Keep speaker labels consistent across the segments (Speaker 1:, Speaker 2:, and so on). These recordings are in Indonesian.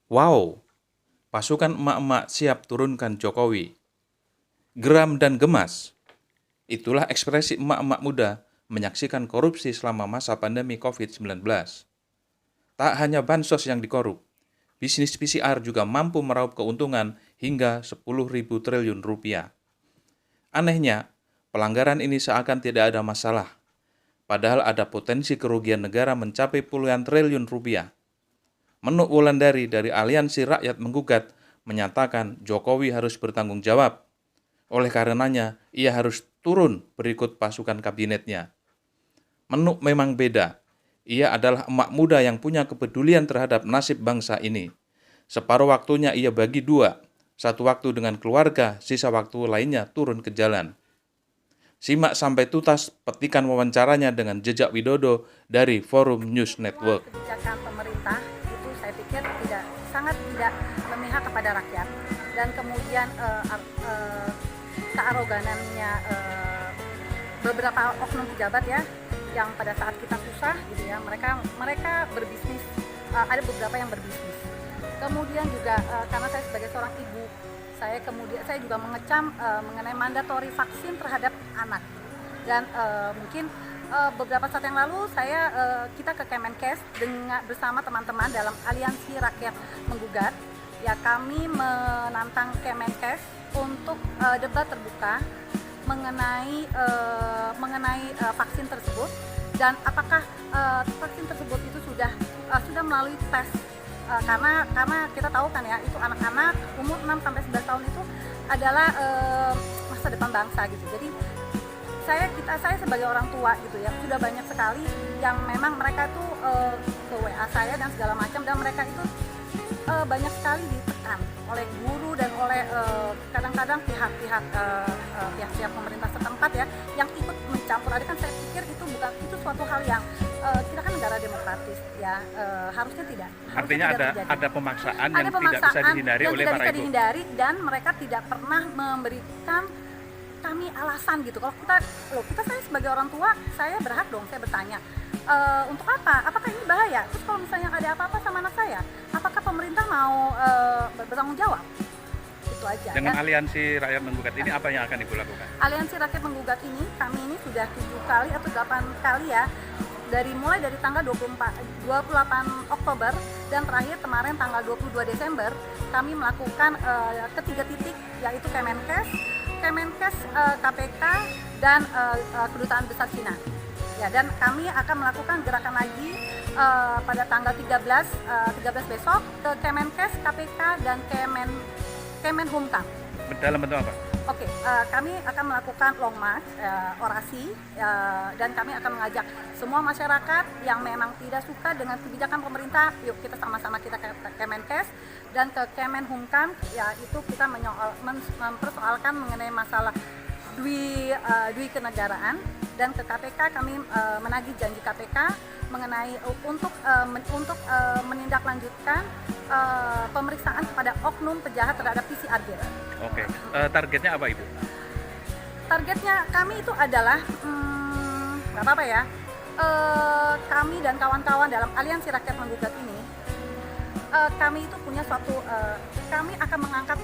Speaker 1: Wow, pasukan emak-emak siap turunkan Jokowi. Geram dan gemas. Itulah ekspresi emak-emak muda menyaksikan korupsi selama masa pandemi COVID-19. Tak hanya bansos yang dikorup, bisnis PCR juga mampu meraup keuntungan hingga 10.000 triliun rupiah. Anehnya, pelanggaran ini seakan tidak ada masalah, padahal ada potensi kerugian negara mencapai puluhan triliun rupiah. Menuk Wulandari dari Aliansi Rakyat Menggugat menyatakan Jokowi harus bertanggung jawab. Oleh karenanya, ia harus turun berikut pasukan kabinetnya. Menuk memang beda. Ia adalah emak muda yang punya kepedulian terhadap nasib bangsa ini. Separuh waktunya ia bagi dua, satu waktu dengan keluarga, sisa waktu lainnya turun ke jalan. Simak sampai tuntas petikan wawancaranya dengan Jejak Widodo dari Forum News Network.
Speaker 2: Kebijakan pemerintah itu saya pikir sangat tidak memihak kepada rakyat, dan kemudian kearoganannya beberapa oknum pejabat ya, yang pada saat kita susah gitu ya, mereka berbisnis, ada beberapa yang berbisnis. Kemudian juga karena saya sebagai seorang ibu, saya juga mengecam mengenai mandatori vaksin terhadap anak. Dan mungkin beberapa saat yang lalu kita ke Kemenkes bersama teman-teman dalam Aliansi Rakyat Menggugat. Ya, kami menantang Kemenkes untuk debat terbuka mengenai vaksin tersebut, dan apakah vaksin tersebut itu sudah melalui tes. Karena kita tahu kan ya, itu anak-anak umur 6 sampai 11 tahun itu adalah masa depan bangsa gitu. Jadi saya sebagai orang tua gitu ya, sudah banyak sekali yang memang mereka itu ke WA saya dan segala macam, dan mereka itu banyak sekali ditekan oleh guru dan oleh kadang-kadang pihak-pihak pemerintah setempat ya, yang ikut mencampur adukan. Saya pikir itu suatu hal yang kita kan negara demokratis ya, harusnya tidak.
Speaker 3: Artinya ada pemaksaan yang tidak bisa dihindari oleh para ibu.
Speaker 2: Dan mereka tidak pernah memberikan kami alasan gitu. Kalau saya sebagai orang tua, saya berhak dong, saya bertanya, untuk apa? Apakah ini bahaya? Terus kalau misalnya ada apa-apa sama anak saya, apakah pemerintah mau bertanggung jawab? Itu aja.
Speaker 3: Dengan Aliansi Rakyat Menggugat ini apa yang akan Ibu lakukan?
Speaker 2: Aliansi Rakyat Menggugat ini, kami ini sudah 7 kali atau 8 kali ya, mulai dari tanggal 28 Oktober dan terakhir kemarin tanggal 22 Desember, kami melakukan ke 3 titik, yaitu Kemenkes, KPK, dan Kedutaan Besar Cina. Ya, dan kami akan melakukan gerakan lagi pada tanggal 13 besok ke Kemenkes, KPK, dan Kemenhumkam.
Speaker 3: Dalam bentuk apa?
Speaker 2: Oke, kami akan melakukan long march, orasi, dan kami akan mengajak semua masyarakat yang memang tidak suka dengan kebijakan pemerintah, yuk kita sama-sama kita ke Kemenkes dan ke Kemenhumkam, yaitu kita mempersoalkan mengenai masalah dui kenegaraan, dan ke KPK kami menagih janji KPK mengenai untuk menindaklanjutkan pemeriksaan kepada oknum pejahat terhadap PCR Gate.
Speaker 3: Oke, targetnya apa Ibu?
Speaker 2: Targetnya kami itu adalah, nggak apa-apa ya, kami dan kawan-kawan dalam Aliansi Rakyat Menggugat ini, kami itu punya kami akan mengangkat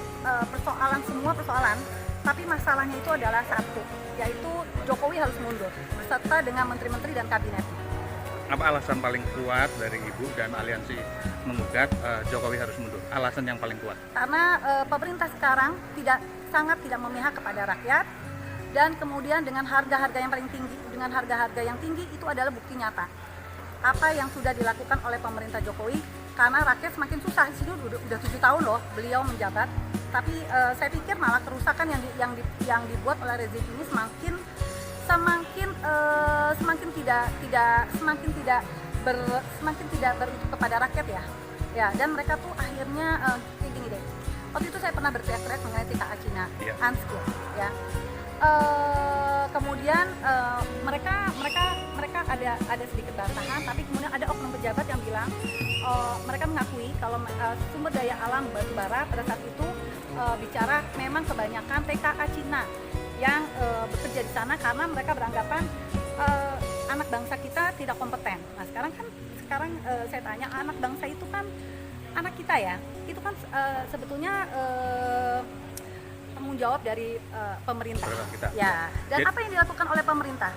Speaker 2: semua persoalan, tapi masalahnya itu adalah satu, yaitu Jokowi harus mundur beserta dengan menteri-menteri dan kabinet.
Speaker 3: Apa alasan paling kuat dari Ibu dan Aliansi Menggugat Jokowi harus mundur? Alasan yang paling kuat? Karena
Speaker 2: pemerintah sekarang sangat tidak memihak kepada rakyat, dan kemudian dengan harga-harga yang tinggi itu adalah bukti nyata apa yang sudah dilakukan oleh pemerintah Jokowi. Karena rakyat semakin susah, di sini udah 7 tahun loh beliau menjabat, tapi saya pikir malah kerusakan yang dibuat oleh rezim ini semakin tidak berujung kepada rakyat ya, dan mereka tuh akhirnya kayak gini deh. Waktu itu saya pernah berteriak-teriak mengenai TKA Cina, unskilled ya. Kemudian mereka ada sedikit bantahan, tapi kemudian ada oknum pejabat yang bilang, mereka mengakui kalau sumber daya alam batubara pada saat itu bicara memang kebanyakan TKA Cina yang bekerja di sana karena mereka beranggapan anak bangsa kita tidak kompeten. Nah sekarang saya tanya, anak bangsa itu kan anak kita ya, itu kan sebetulnya tanggung jawab dari pemerintah.
Speaker 3: Kita.
Speaker 2: Ya. Dan
Speaker 3: Jadi-
Speaker 2: apa yang dilakukan oleh pemerintah?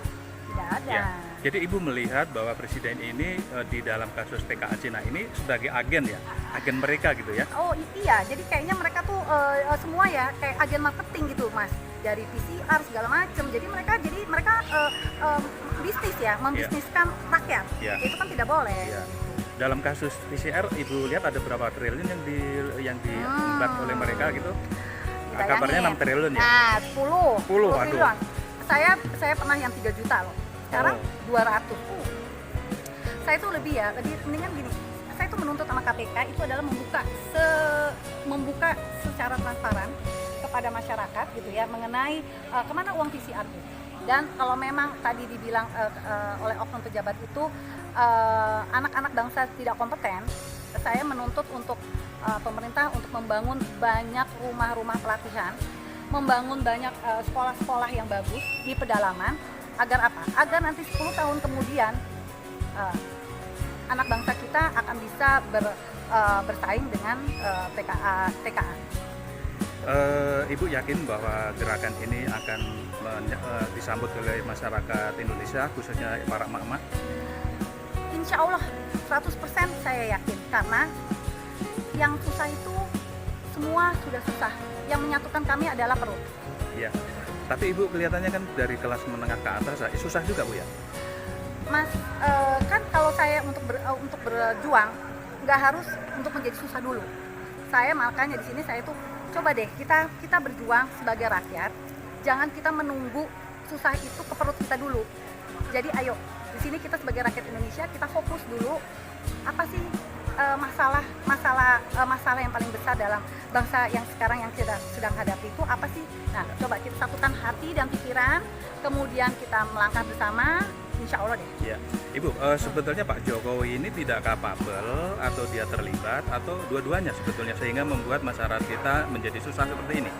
Speaker 2: Tidak ada.
Speaker 3: Ya. Jadi Ibu melihat bahwa Presiden ini di dalam kasus TKA Cina ini sebagai agen ya, agen mereka gitu ya.
Speaker 2: Oh iya, jadi kayaknya mereka tuh semua ya kayak agen marketing gitu Mas, dari PCR segala macam. Jadi mereka bisnis ya, membisniskan rakyat.
Speaker 3: Ya.
Speaker 2: Itu kan tidak boleh.
Speaker 3: Ya. Dalam kasus PCR Ibu lihat ada berapa triliun yang diembat oleh mereka gitu?
Speaker 2: Bayangin.
Speaker 3: Kabarnya 6 triliun ya.
Speaker 2: Nah, 10
Speaker 3: waduh.
Speaker 2: triliun. Saya pernah yang 3 juta loh. Sekarang 200. Saya tuh lebih mendingan gini. Saya tuh menuntut sama KPK itu adalah membuka secara transparan kepada masyarakat gitu ya mengenai kemana uang PCR itu. Dan kalau memang tadi dibilang oleh oknum pejabat itu anak-anak bangsa tidak kompeten, saya menuntut untuk pemerintah untuk membangun banyak rumah-rumah pelatihan, membangun banyak sekolah-sekolah yang bagus di pedalaman, agar apa? Agar nanti 10 tahun kemudian anak bangsa kita akan bisa bersaing dengan TKA.
Speaker 3: Ibu yakin bahwa gerakan ini akan disambut oleh masyarakat Indonesia, khususnya para emak-emak?
Speaker 2: Insya Allah 100% saya yakin, karena yang susah itu semua sudah susah. Yang menyatukan kami adalah perut.
Speaker 3: Ya. Tapi Ibu kelihatannya kan dari kelas menengah ke atas, susah juga Bu ya?
Speaker 2: Mas, kan kalau saya untuk berjuang nggak harus untuk menjadi susah dulu. Saya makanya di sini saya tuh coba deh kita berjuang sebagai rakyat. Jangan kita menunggu susah itu ke perut kita dulu. Jadi ayo di sini kita sebagai rakyat Indonesia kita fokus dulu apa sih masalah yang paling besar dalam bangsa yang sekarang yang kita sedang hadapi itu apa sih? Nah, coba kita satukan hati dan pikiran, kemudian kita melangkah bersama, insya Allah deh.
Speaker 3: Ya, Ibu, sebetulnya Pak Jokowi ini tidak kapabel atau dia terlibat atau dua-duanya sebetulnya sehingga membuat masyarakat kita menjadi susah seperti ini.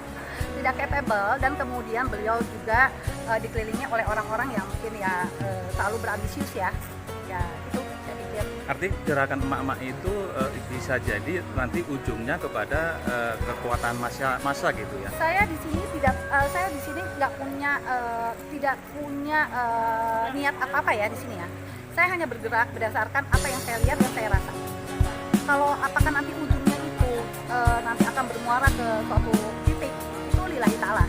Speaker 2: Tidak capable, dan kemudian beliau juga dikelilingi oleh orang-orang yang mungkin ya selalu berambisius ya itu saya pikir.
Speaker 3: Arti gerakan emak-emak itu bisa jadi nanti ujungnya kepada kekuatan massa gitu ya.
Speaker 2: Saya di sini nggak punya niat apa-apa ya di sini ya. Saya hanya bergerak berdasarkan apa yang saya lihat dan saya rasa. Kalau apakah nanti ujungnya itu nanti akan bermuara ke suatu titik, itu lillahi ta'ala.